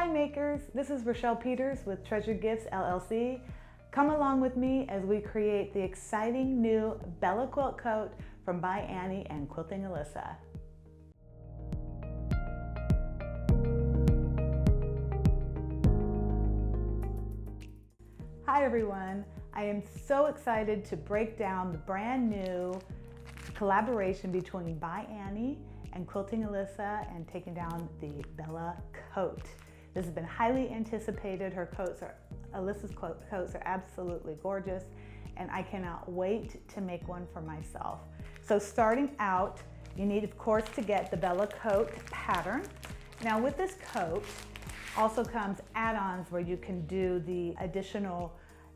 Hi makers, this is Rochelle Peters with Treasured Gifts LLC. Come along with me as we create the exciting new Bella Quilt coat from ByAnnie and Quilting Elissa. Hi everyone, I am so excited to break down the brand new collaboration between ByAnnie and Quilting Elissa and taking down the Bella coat. This has been highly anticipated. Elissa's coats are absolutely gorgeous, and I cannot wait to make one for myself. So starting out, you need, of course, to get the Bella coat pattern. Now with this coat also comes add-ons where you can do the additional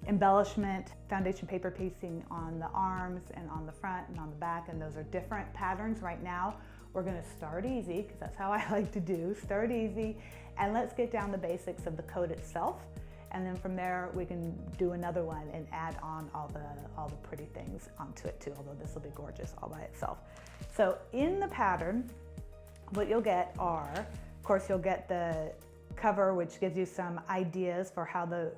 embellishment, foundation paper piecing on the arms and on the front and on the back, and those are different patterns. Right now we're going to start easy because that's how I like to do, start easy, and let's get down the basics of the coat itself, and then from there we can do another one and add on all the pretty things onto it too, although this will be gorgeous all by itself. So in the pattern, what you'll get are, of course, you'll get the cover, which gives you some ideas for how the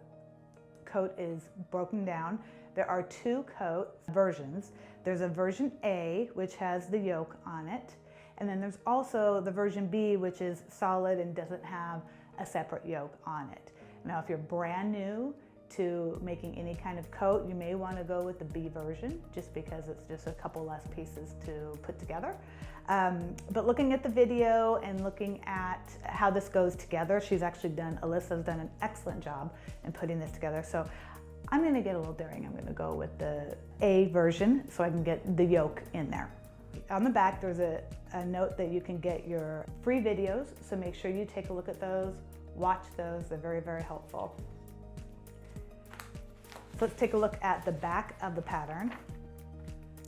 coat is broken down. There are two coat versions. There's a version A, which has the yoke on it, and then there's also the version B, which is solid and doesn't have a separate yoke on it. Now, if you're brand new to making any kind of coat, you may want to go with the B version just because it's just a couple less pieces to put together. But looking at the video and looking at how this goes together, Elissa's done an excellent job in putting this together. So I'm going to get a little daring. I'm going to go with the A version so I can get the yoke in there. On the back, there's a note that you can get your free videos, so make sure you take a look at those, watch those, they're very, very helpful. So let's take a look at the back of the pattern.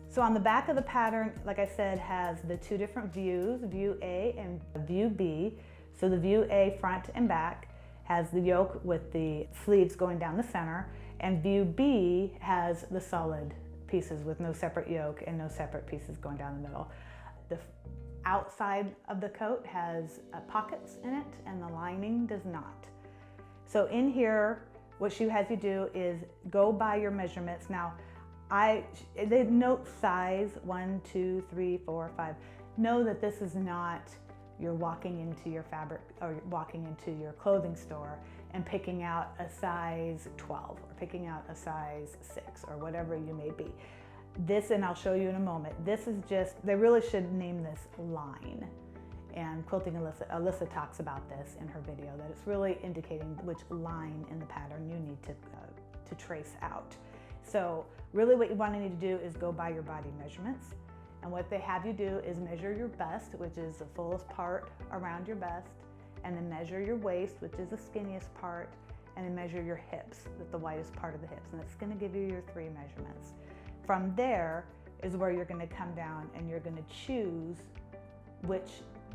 So on the back of the pattern, like I said, has the two different views, view A and view B. So the view A, front and back, has the yoke with the sleeves going down the center, and view B has the solid pieces with no separate yoke and no separate pieces going down the middle. The outside of the coat has pockets in it and the lining does not. So in here, what she has you do is go by your measurements. Now, they note size 1, 2, 3, 4, 5. Know that this is not you're walking into your fabric or walking into your clothing store and picking out a size 12 or picking out a size 6 or whatever you may be. This, and I'll show you in a moment, this is just, they really should name this line. And Quilting Elissa talks about this in her video, that it's really indicating which line in the pattern you need to trace out. So really what you want to need to do is go by your body measurements. And what they have you do is measure your bust, which is the fullest part around your bust, and then measure your waist, which is the skinniest part, and then measure your hips, the widest part of the hips. And it's going to give you your 3 measurements. From there is where you're going to come down and you're going to choose which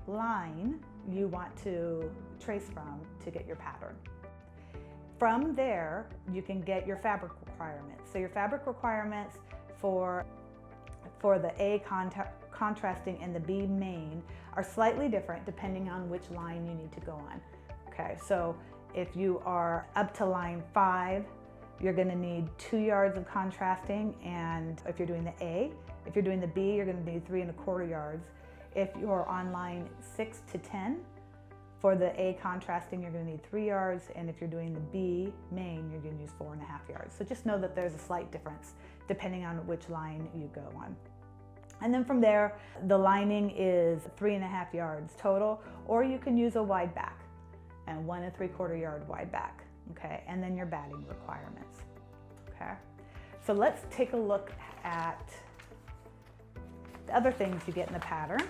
line you want to trace from to get your pattern. From there, you can get your fabric requirements. So your fabric requirements for the A contrasting and the B main are slightly different depending on which line you need to go on. Okay, so if you are up to line 5, you're going to need 2 yards of contrasting, and if you're doing the A, if you're doing the B, you're going to need 3 1/4 yards. If you're on line 6 to 10, for the A contrasting, you're going to need 3 yards, and if you're doing the B main, you're going to use 4 1/2 yards. So just know that there's a slight difference depending on which line you go on. And then from there, the lining is 3 1/2 yards total, or you can use a wide back and 1 3/4 yard wide back. Okay, and then your batting requirements. Okay, so let's take a look at the other things you get in the pattern.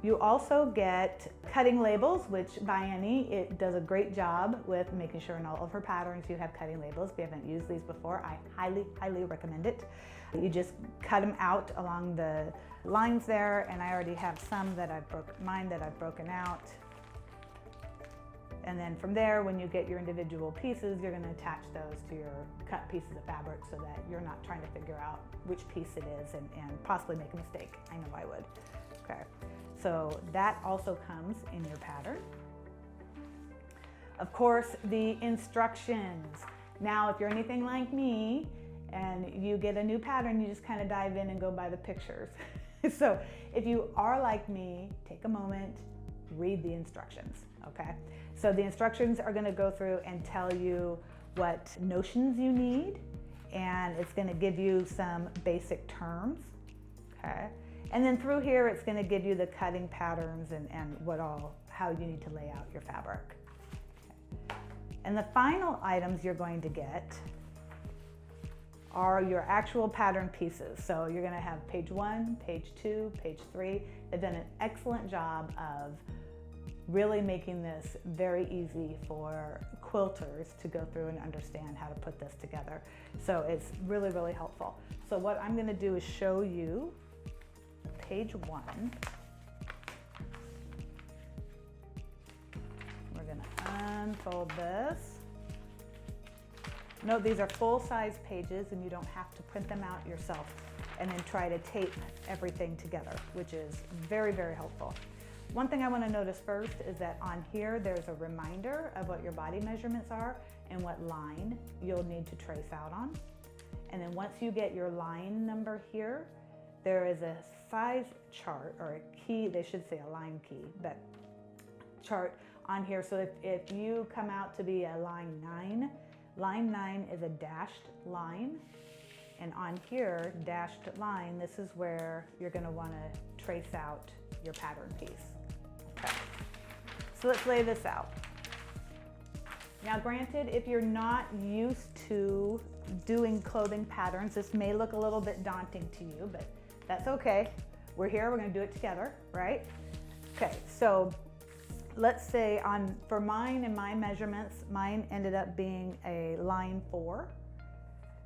You also get cutting labels, which ByAnnie, it does a great job with making sure in all of her patterns you have cutting labels. If you haven't used these before, I highly, highly recommend it. You just cut them out along the lines there, and I already have some that I've broken out. And then from there, when you get your individual pieces, you're going to attach those to your cut pieces of fabric so that you're not trying to figure out which piece it is and possibly make a mistake. I know I would. Okay, so that also comes in your pattern. Of course, the instructions. Now, if you're anything like me and you get a new pattern, you just kind of dive in and go by the pictures. So if you are like me, take a moment, read the instructions, okay? So the instructions are gonna go through and tell you what notions you need, and it's gonna give you some basic terms, okay? And then through here, it's gonna give you the cutting patterns and how you need to lay out your fabric. And the final items you're going to get are your actual pattern pieces. So you're gonna have page 1, page 2, page 3. They've done an excellent job of really making this very easy for quilters to go through and understand how to put this together. So it's really, really helpful. So what I'm gonna do is show you page 1. We're gonna unfold this. Note these are full-size pages and you don't have to print them out yourself and then try to tape everything together, which is very, very helpful. One thing I want to notice first is that on here there's a reminder of what your body measurements are and what line you'll need to trace out on. And then once you get your line number here, there is a size chart or a key, they should say a line key, but chart on here. So if you come out to be a line 9 is a dashed line. And on here, dashed line, this is where you're gonna wanna trace out your pattern piece. Okay, so let's lay this out. Now granted, if you're not used to doing clothing patterns, this may look a little bit daunting to you, but that's okay. We're here, we're gonna do it together, right? Okay, so let's say for mine and my measurements, mine ended up being a line 4.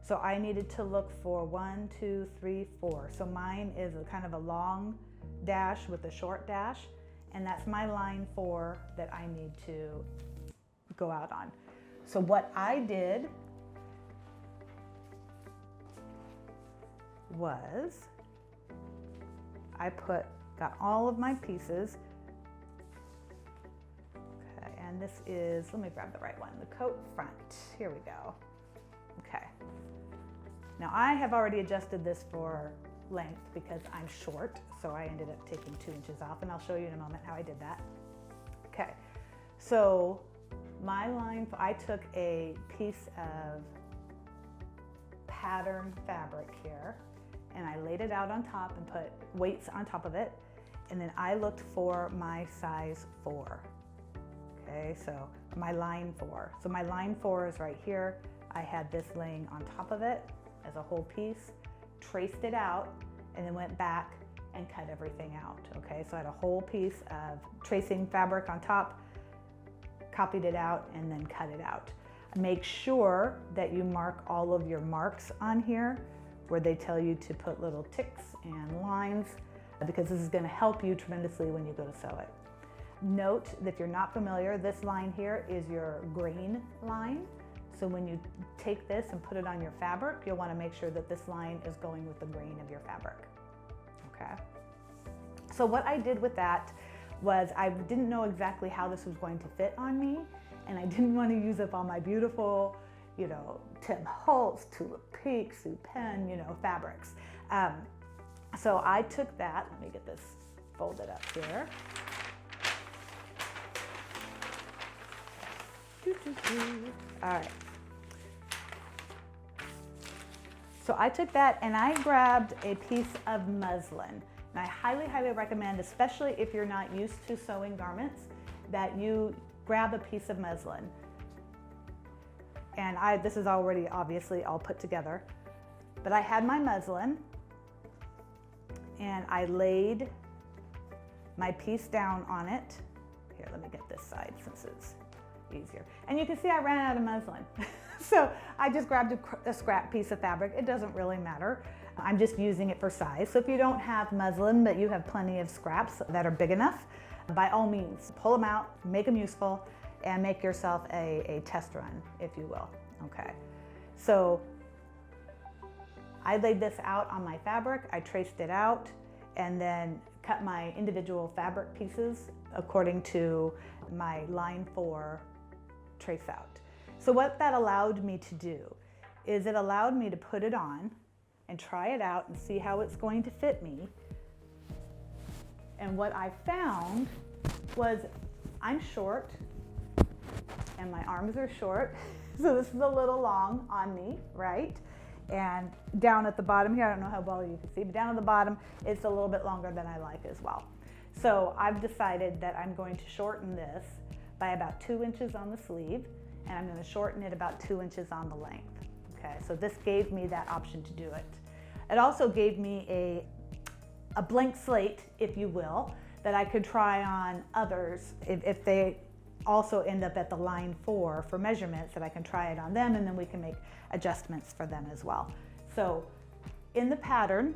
So I needed to look for 1, 2, 3, 4. So mine is a kind of a long dash with a short dash, and that's my line 4 that I need to go out on. So what I did was got all of my pieces. Okay, and this is, let me grab the right one, the coat front. Here we go. Okay. Now I have already adjusted this for length because I'm short, so I ended up taking 2 inches off, and I'll show you in a moment how I did that. Okay, so my line, I took a piece of pattern fabric here, and I laid it out on top and put weights on top of it, and then I looked for my size 4. Okay, so my line 4. So my line 4 is right here. I had this laying on top of it as a whole piece, traced it out, and then went back and cut everything out. Okay, so I had a whole piece of tracing fabric on top, copied it out, and then cut it out. Make sure that you mark all of your marks on here where they tell you to put little ticks and lines, because this is going to help you tremendously when you go to sew it. Note that if you're not familiar, this line here is your grain line. So when you take this and put it on your fabric, you'll want to make sure that this line is going with the grain of your fabric. Okay. So what I did with that was I didn't know exactly how this was going to fit on me, and I didn't want to use up all my beautiful, you know, Tim Holtz, Tulip Peak, Sue Penn, you know, fabrics. So I took that, let me get this folded up here. All right. So I took that and I grabbed a piece of muslin. And I highly, highly recommend, especially if you're not used to sewing garments, that you grab a piece of muslin. And this is already obviously all put together, but I had my muslin and I laid my piece down on it. Here, let me get this side since it's easier. And you can see I ran out of muslin. So I just grabbed a scrap piece of fabric. It doesn't really matter. I'm just using it for size. So if you don't have muslin, but you have plenty of scraps that are big enough, by all means, pull them out, make them useful, and make yourself a test run, if you will. Okay. So I laid this out on my fabric, I traced it out, and then cut my individual fabric pieces according to my line 4 trace out. So what that allowed me to do is it allowed me to put it on and try it out and see how it's going to fit me. And what I found was I'm short and my arms are short. So this is a little long on me, right? And down at the bottom here, I don't know how well you can see, but down at the bottom, it's a little bit longer than I like as well. So I've decided that I'm going to shorten this by about 2 inches on the sleeve, and I'm going to shorten it about 2 inches on the length. Okay, so this gave me that option to do it. It also gave me a blank slate, if you will, that I could try on others if they also end up at the line 4 for measurements, that I can try it on them, and then we can make adjustments for them as well. So in the pattern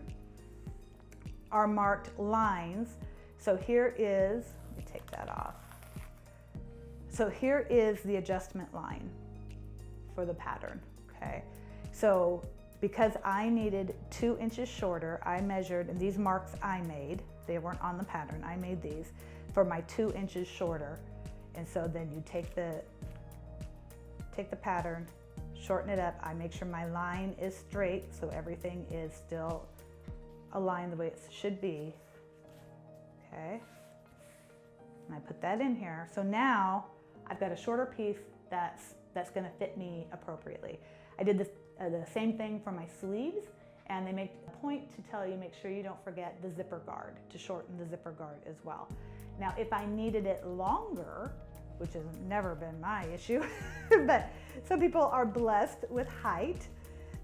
are marked lines. So here is, let me take that off. So here is the adjustment line for the pattern, okay? So because I needed 2 inches shorter, I measured, and these marks I made, they weren't on the pattern, I made these for my 2 inches shorter. And so then you take the pattern, shorten it up. I make sure my line is straight, so everything is still aligned the way it should be. Okay, and I put that in here. So now I've got a shorter piece that's going to fit me appropriately. I did the same thing for my sleeves, and they make a point to tell you, make sure you don't forget the zipper guard, to shorten the zipper guard as well. Now, if I needed it longer, which has never been my issue, but some people are blessed with height.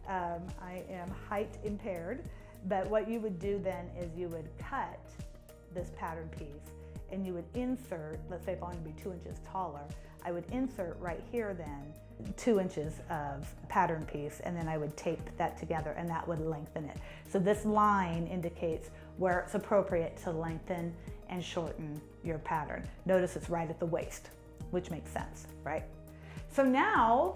I am height impaired, but what you would do then is you would cut this pattern piece and you would insert, let's say if I want to be 2 inches taller, I would insert right here then 2 inches of pattern piece, and then I would tape that together and that would lengthen it. So this line indicates where it's appropriate to lengthen and shorten your pattern. Notice it's right at the waist, which makes sense, right? So now,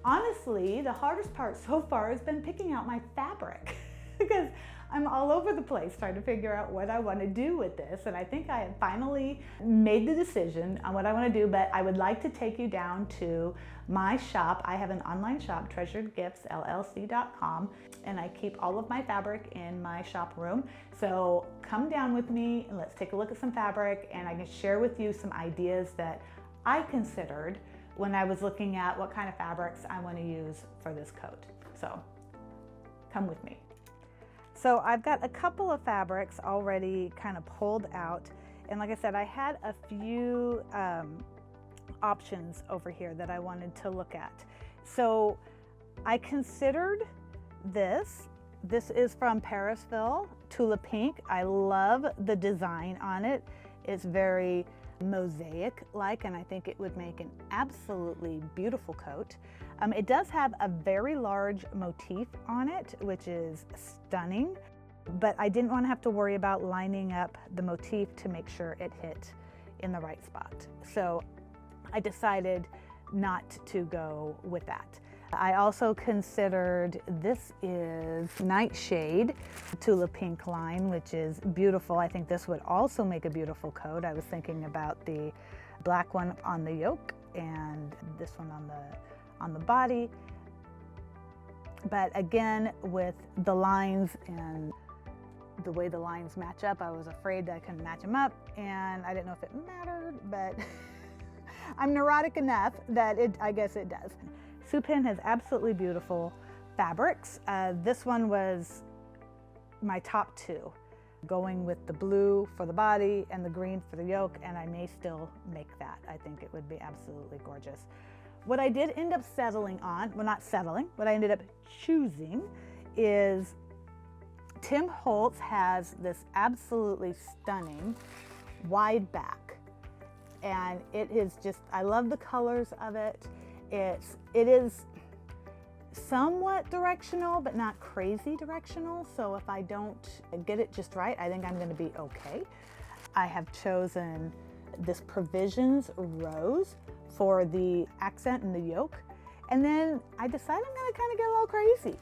honestly, the hardest part so far has been picking out my fabric because I'm all over the place trying to figure out what I want to do with this. And I think I have finally made the decision on what I want to do, but I would like to take you down to my shop. I have an online shop, treasuredgiftsllc.com, and I keep all of my fabric in my shop room. So come down with me and let's take a look at some fabric, and I can share with you some ideas that I considered when I was looking at what kind of fabrics I want to use for this coat. So come with me. So I've got a couple of fabrics already kind of pulled out. And like I said, I had a few options over here that I wanted to look at. So I considered this. This is from Parisville, Tula Pink. I love the design on it. It's very mosaic-like, and I think it would make an absolutely beautiful coat. It does have a very large motif on it, which is stunning, but I didn't want to have to worry about lining up the motif to make sure it hit in the right spot. So I decided not to go with that. I also considered, this is Nightshade Tula Pink line, which is beautiful. I think this would also make a beautiful coat. I was thinking about the black one on the yoke and this one on the body. But again, with the lines and the way the lines match up, I was afraid that I couldn't match them up, and I didn't know if it mattered, but I'm neurotic enough that I guess it does. Supin has absolutely beautiful fabrics. This one was my top two, going with the blue for the body and the green for the yoke, and I may still make that. I think it would be absolutely gorgeous. What I did end up settling on, well, not settling, what I ended up choosing is Tim Holtz has this absolutely stunning wide back, and it is just, I love the colors of it. It is somewhat directional, but not crazy directional. So if I don't get it just right, I think I'm going to be okay. I have chosen this Provisions Rose for the accent and the yoke. And then I decided I'm going to kind of get a little crazy.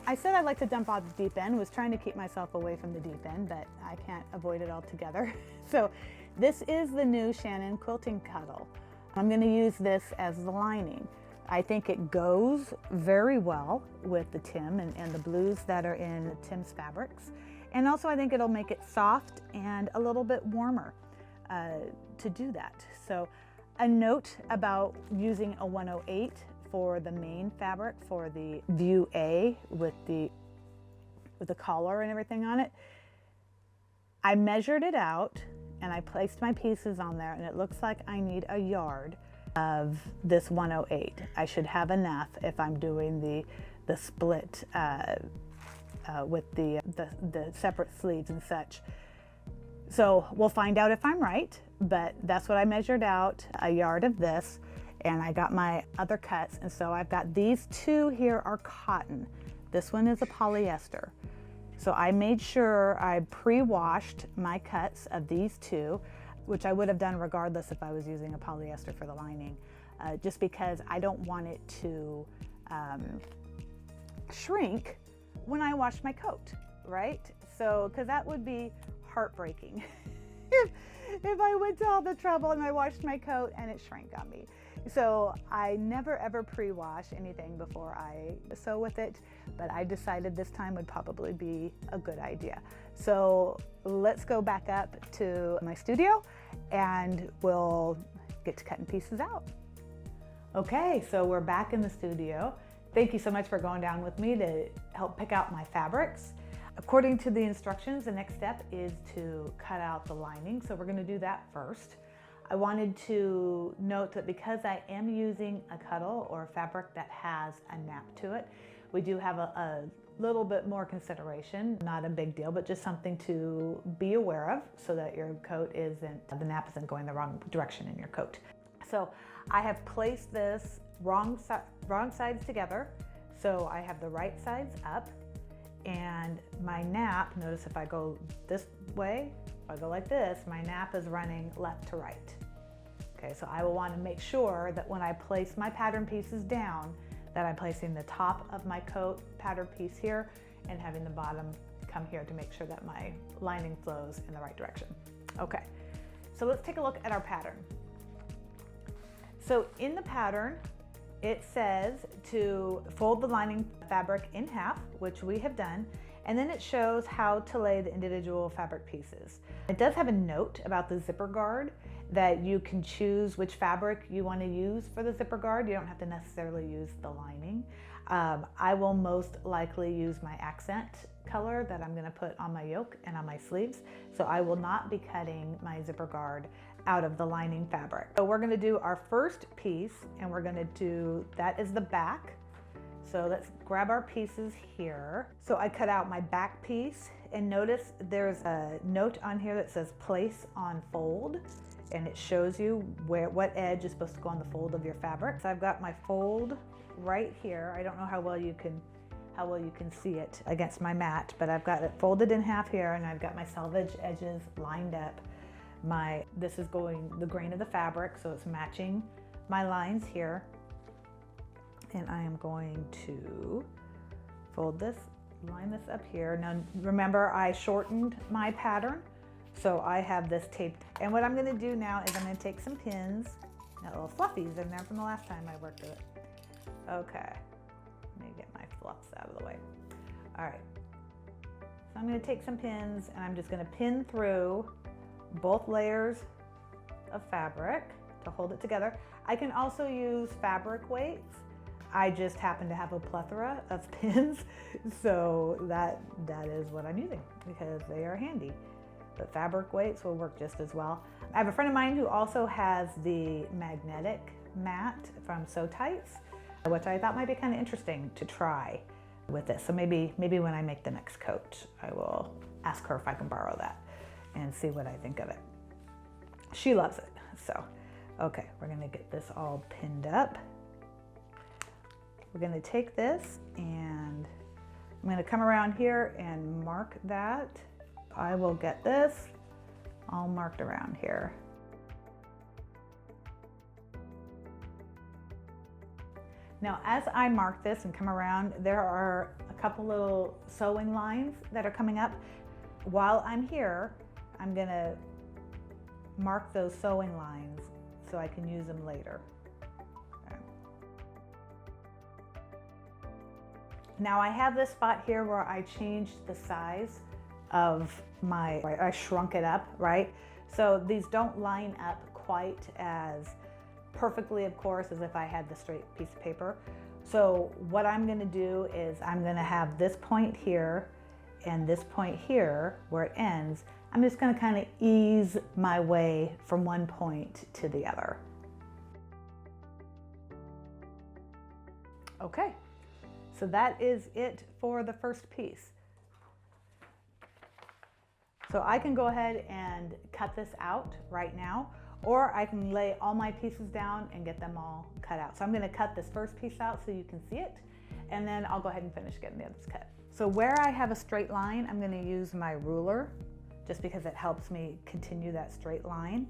I said I'd like to dump off the deep end, was trying to keep myself away from the deep end, but I can't avoid it altogether. So this is the new Shannon Quilting Cuddle I'm going to use this as the lining. I think it goes very well with the Tim and the blues that are in Tim's fabrics. And also I think it'll make it soft and a little bit warmer to do that. So a note about using a 108 for the main fabric for the view A with the collar and everything on it. I measured it out and I placed my pieces on there, and it looks like I need a yard of this 108. I should have enough if I'm doing the split with the separate sleeves and such. So we'll find out if I'm right, but that's what I measured out, a yard of this, and I got my other cuts. And so I've got these two here are cotton. This one is a polyester. So I made sure I pre-washed my cuts of these two, which I would have done regardless if I was using a polyester for the lining, just because I don't want it to shrink when I wash my coat, right? So, because that would be heartbreaking if I went to all the trouble and I washed my coat and it shrank on me. So I never ever pre-wash anything before I sew with it, but I decided this time would probably be a good idea. So let's go back up to my studio and we'll get to cutting pieces out. Okay, so we're back in the studio. Thank you so much for going down with me to help pick out my fabrics. According to the instructions, the next step is to cut out the lining. So we're gonna do that first. I wanted to note that because I am using a cuddle or fabric that has a nap to it, we do have a little bit more consideration. Not a big deal, but just something to be aware of so that your coat the nap isn't going the wrong direction in your coat. So I have placed this wrong sides together. So I have the right sides up, and my nap, notice if I go this way, if I go like this, my nap is running left to right. Okay, so I will want to make sure that when I place my pattern pieces down, that I'm placing the top of my coat pattern piece here and having the bottom come here to make sure that my lining flows in the right direction. Okay, so let's take a look at our pattern. So in the pattern, it says to fold the lining fabric in half, which we have done, and then it shows how to lay the individual fabric pieces. It does have a note about the zipper guard that you can choose which fabric you want to use for the zipper guard. You don't have to necessarily use the lining. I will most likely use my accent color that I'm going to put on my yoke and on my sleeves. So I will not be cutting my zipper guard out of the lining fabric. So we're going to do our first piece, and we're going to do, that is the back. So let's grab our pieces here. So I cut out my back piece, and notice there's a note on here that says place on fold, and it shows you what edge is supposed to go on the fold of your fabric. So I've got my fold right here. I don't know how well you can see it against my mat, but I've got it folded in half here, and I've got my selvage edges lined up. This is going the grain of the fabric, so it's matching my lines here. And I am going to fold this, line this up here. Now remember, I shortened my pattern, so I have this taped. And what I'm going to do now is I'm going to take some pins, got little fluffies in there from the last time I worked with it. Okay, let me get my fluffs out of the way. All right, so I'm going to take some pins and I'm just going to pin through both layers of fabric to hold it together. I can also use fabric weights. I just happen to have a plethora of pins, so that is what I'm using because they are handy. But fabric weights will work just as well. I have a friend of mine who also has the magnetic mat from Sew Tights, which I thought might be kind of interesting to try with this. So maybe when I make the next coat, I will ask her if I can borrow that and see what I think of it. She loves it. So, okay, we're gonna get this all pinned up. We're gonna take this and I'm gonna come around here and mark that. I will get this all marked around here. Now, as I mark this and come around, there are a couple little sewing lines that are coming up. While I'm here, I'm gonna mark those sewing lines so I can use them later. Okay. Now I have this spot here where I changed the size of I shrunk it up, right? So these don't line up quite as perfectly, of course, as if I had the straight piece of paper. So what I'm gonna do is I'm gonna have this point here and this point here where it ends. I'm just gonna kind of ease my way from one point to the other. Okay, so that is it for the first piece. So I can go ahead and cut this out right now, or I can lay all my pieces down and get them all cut out. So I'm gonna cut this first piece out so you can see it, and then I'll go ahead and finish getting the others cut. So where I have a straight line, I'm gonna use my ruler, just because it helps me continue that straight line.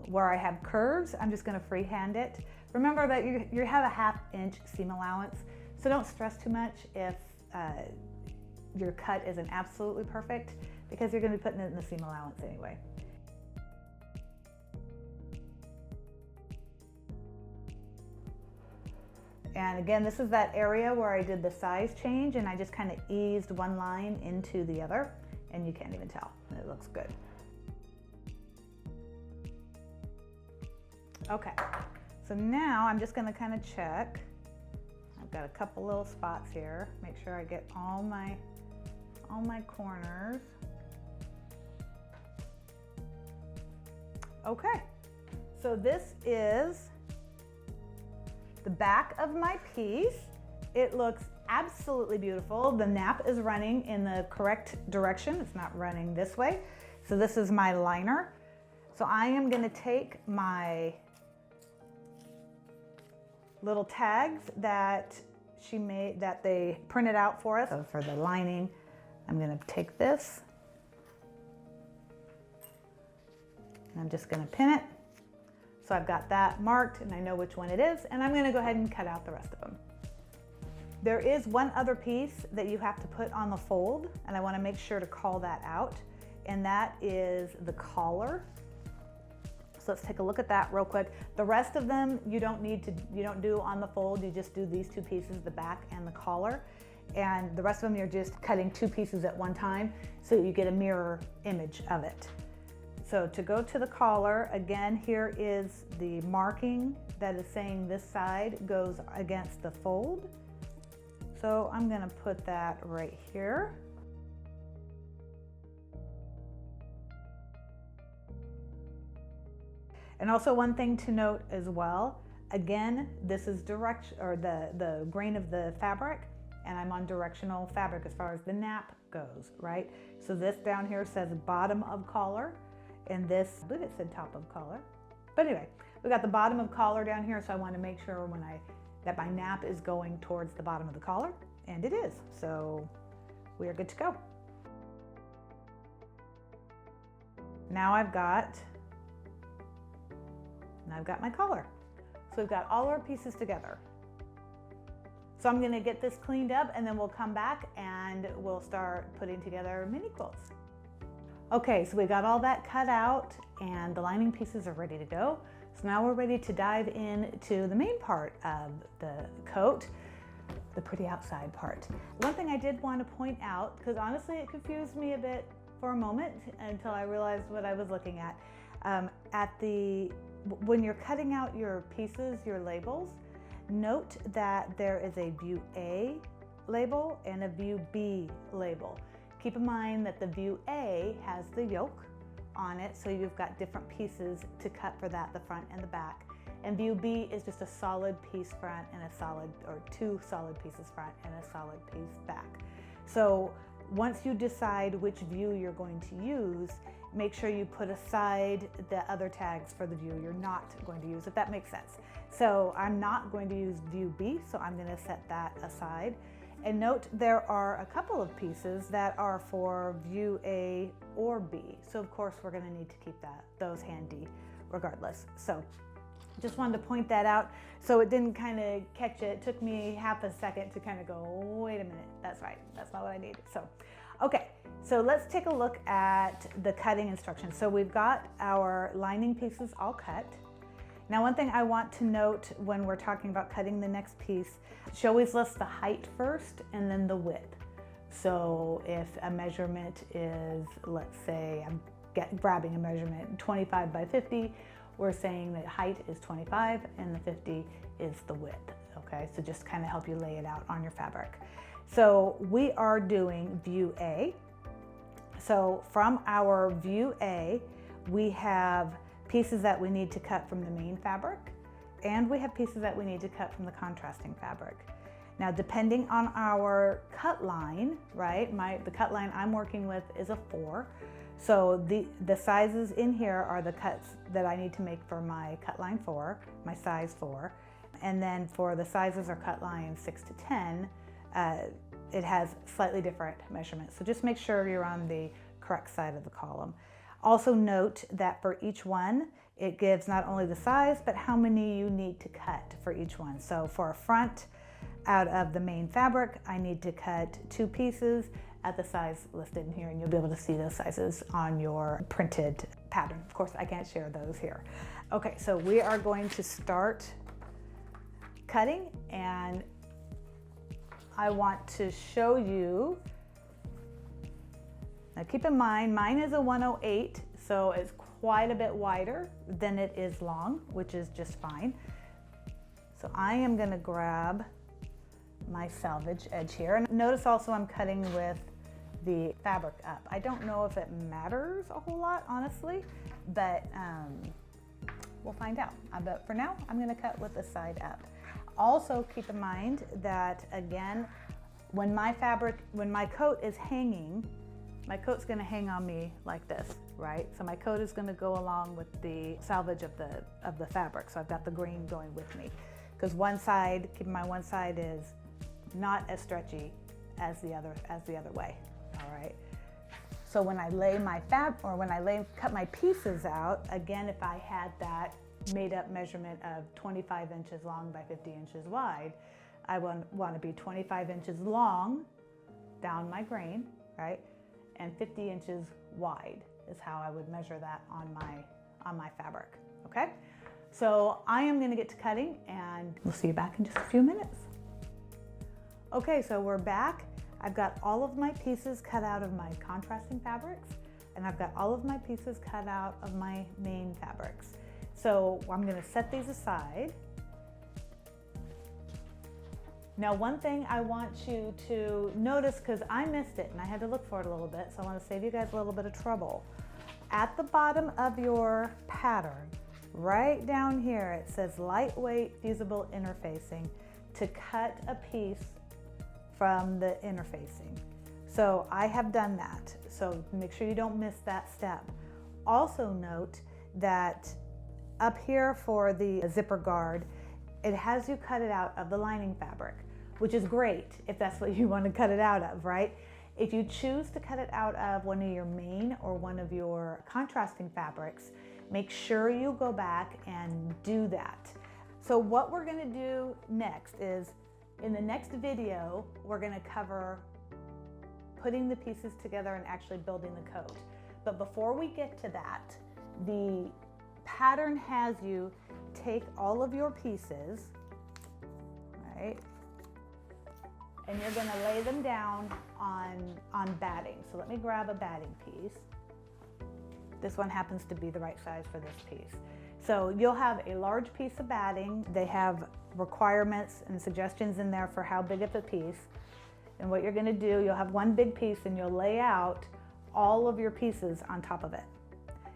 Where I have curves, I'm just gonna freehand it. Remember that you have a 1/2 inch seam allowance, so don't stress too much if your cut isn't absolutely perfect, because you're gonna be putting it in the seam allowance anyway. And again, this is that area where I did the size change, and I just kind of eased one line into the other, and you can't even tell. It looks good. Okay, so now I'm just gonna kind of check. I've got a couple little spots here. Make sure I get all my corners. Okay, so this is the back of my piece. It looks absolutely beautiful. The nap is running in the correct direction. It's not running this way. So this is my liner. So I am gonna take my little tags that she made, that they printed out for us. So for the lining, I'm gonna take this, and I'm just gonna pin it. So I've got that marked and I know which one it is, and I'm gonna go ahead and cut out the rest of them. There is one other piece that you have to put on the fold, and I wanna make sure to call that out, and that is the collar. So let's take a look at that real quick. The rest of them you don't do on the fold, you just do these two pieces, the back and the collar. And the rest of them you're just cutting two pieces at one time so you get a mirror image of it. So to go to the collar, again, here is the marking that is saying this side goes against the fold. So I'm gonna put that right here. And also one thing to note as well, again, this is direction, or the grain of the fabric, and I'm on directional fabric as far as the nap goes, right? So this down here says bottom of collar, and this, I believe it said top of collar. But anyway, we got the bottom of collar down here, so I want to make sure that my nap is going towards the bottom of the collar, and it is. So we are good to go. Now I've got my collar. So we've got all our pieces together. So I'm gonna get this cleaned up, and then we'll come back and we'll start putting together mini quilts. Okay, so we got all that cut out and the lining pieces are ready to go. So now we're ready to dive into the main part of the coat, the pretty outside part. One thing I did want to point out, because honestly it confused me a bit for a moment until I realized what I was looking at. When you're cutting out your pieces, your labels, note that there is a view A label and a view B label. Keep in mind that the view A has the yoke on it, so you've got different pieces to cut for that, the front and the back. And view B is just a solid piece front and two solid pieces front and a solid piece back. So once you decide which view you're going to use, make sure you put aside the other tags for the view you're not going to use, if that makes sense. So I'm not going to use view B, so I'm going to set that aside. And note there are a couple of pieces that are for view A or B. So of course we're going to need to keep those handy regardless. So just wanted to point that out so it didn't kind of catch it. It took me half a second to kind of go, wait a minute, that's right, that's not what I needed. So, okay, so let's take a look at the cutting instructions. So we've got our lining pieces all cut. Now, one thing I want to note when we're talking about cutting the next piece, she always lists the height first and then the width. So if a measurement is, let's say I'm grabbing a measurement 25 by 50, we're saying that height is 25 and the 50 is the width, okay? So just kind of help you lay it out on your fabric. So we are doing view A. So from our view A, we have pieces that we need to cut from the main fabric, and we have pieces that we need to cut from the contrasting fabric. Now, depending on our cut line, right, the cut line I'm working with is a 4. So the sizes in here are the cuts that I need to make for my cut line 4, my size 4. And then for the sizes or cut lines 6 to 10, it has slightly different measurements. So just make sure you're on the correct side of the column. Also note that for each one, it gives not only the size, but how many you need to cut for each one. So for a front, out of the main fabric, I need to cut 2 pieces at the size listed in here, and you'll be able to see those sizes on your printed pattern. Of course, I can't share those here. Okay, so we are going to start cutting, and I want to show you. Now keep in mind, mine is a 108, so it's quite a bit wider than it is long, which is just fine. So I am gonna grab my selvage edge here. And notice also I'm cutting with the fabric up. I don't know if it matters a whole lot, honestly, but we'll find out. But for now, I'm gonna cut with the side up. Also keep in mind that, again, when my coat is hanging, my coat's gonna hang on me like this, right? So my coat is gonna go along with the selvage of the fabric. So I've got the green going with me. Because one side, keep in mind, one side is not as stretchy as the other way, all right? So when I lay my cut my pieces out, again, if I had that made up measurement of 25 inches long by 50 inches wide, I want to be 25 inches long down my grain, right? And 50 inches wide is how I would measure that on my fabric, okay? So I am gonna get to cutting, and we'll see you back in just a few minutes. Okay, so we're back. I've got all of my pieces cut out of my contrasting fabrics, and I've got all of my pieces cut out of my main fabrics. So I'm gonna set these aside. Now, one thing I want you to notice, because I missed it and I had to look for it a little bit, so I want to save you guys a little bit of trouble. At the bottom of your pattern, right down here, it says lightweight fusible interfacing to cut a piece from the interfacing. So I have done that. So make sure you don't miss that step. Also note that up here for the zipper guard, it has you cut it out of the lining fabric, which is great if that's what you want to cut it out of, right? If you choose to cut it out of one of your main or one of your contrasting fabrics, make sure you go back and do that. So what we're going to do next is, in the next video, we're going to cover putting the pieces together and actually building the coat. But before we get to that, the pattern has you take all of your pieces, right, and you're going to lay them down on batting. So let me grab a batting piece. This one happens to be the right size for this piece. So you'll have a large piece of batting. They have requirements and suggestions in there for how big of a piece. And what you're going to do, you'll have one big piece and you'll lay out all of your pieces on top of it.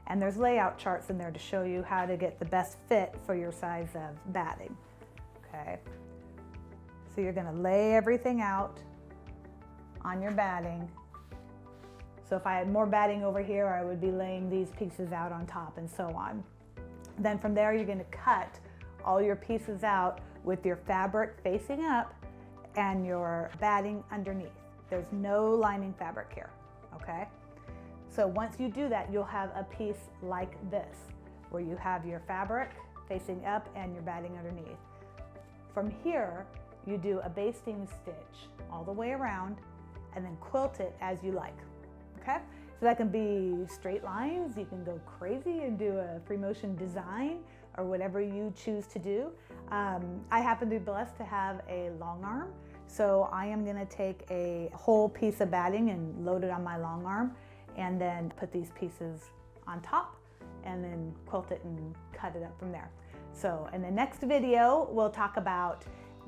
And there's layout charts in there to show you how to get the best fit for your size of batting, okay? So you're gonna lay everything out on your batting. So if I had more batting over here, I would be laying these pieces out on top and so on. Then from there, you're gonna cut all your pieces out with your fabric facing up and your batting underneath. There's no lining fabric here, okay? So once you do that, you'll have a piece like this, where you have your fabric facing up and your batting underneath. From here, you do a basting stitch all the way around and then quilt it as you like, okay? So that can be straight lines, you can go crazy and do a free motion design, or whatever you choose to do. I happen to be blessed to have a long arm, so I am going to take a whole piece of batting and load it on my long arm, and then put these pieces on top, and then quilt it and cut it up from there. So in the next video, we'll talk about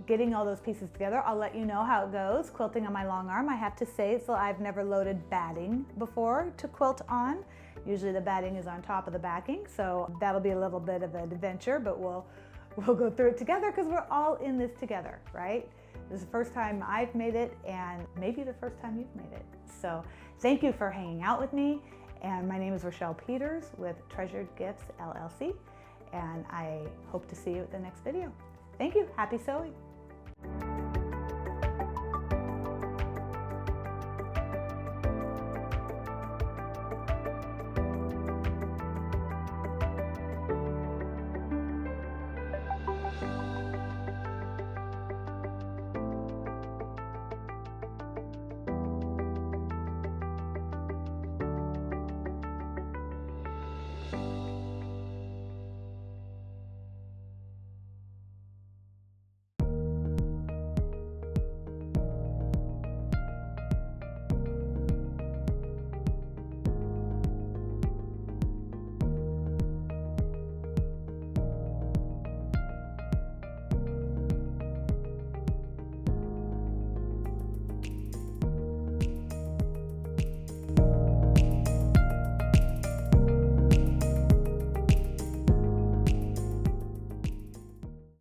getting all those pieces together. I'll let you know how it goes quilting on my long arm. I have to say, so I've never loaded batting before to quilt on. Usually the batting is on top of the backing, so that'll be a little bit of an adventure, but we'll go through it together because we're all in this together, right? This is the first time I've made it, and maybe the first time you've made it. So thank you for hanging out with me. And my name is Rochelle Peters with Treasured Gifts LLC, and I hope to see you at the next video. Thank you. Happy sewing.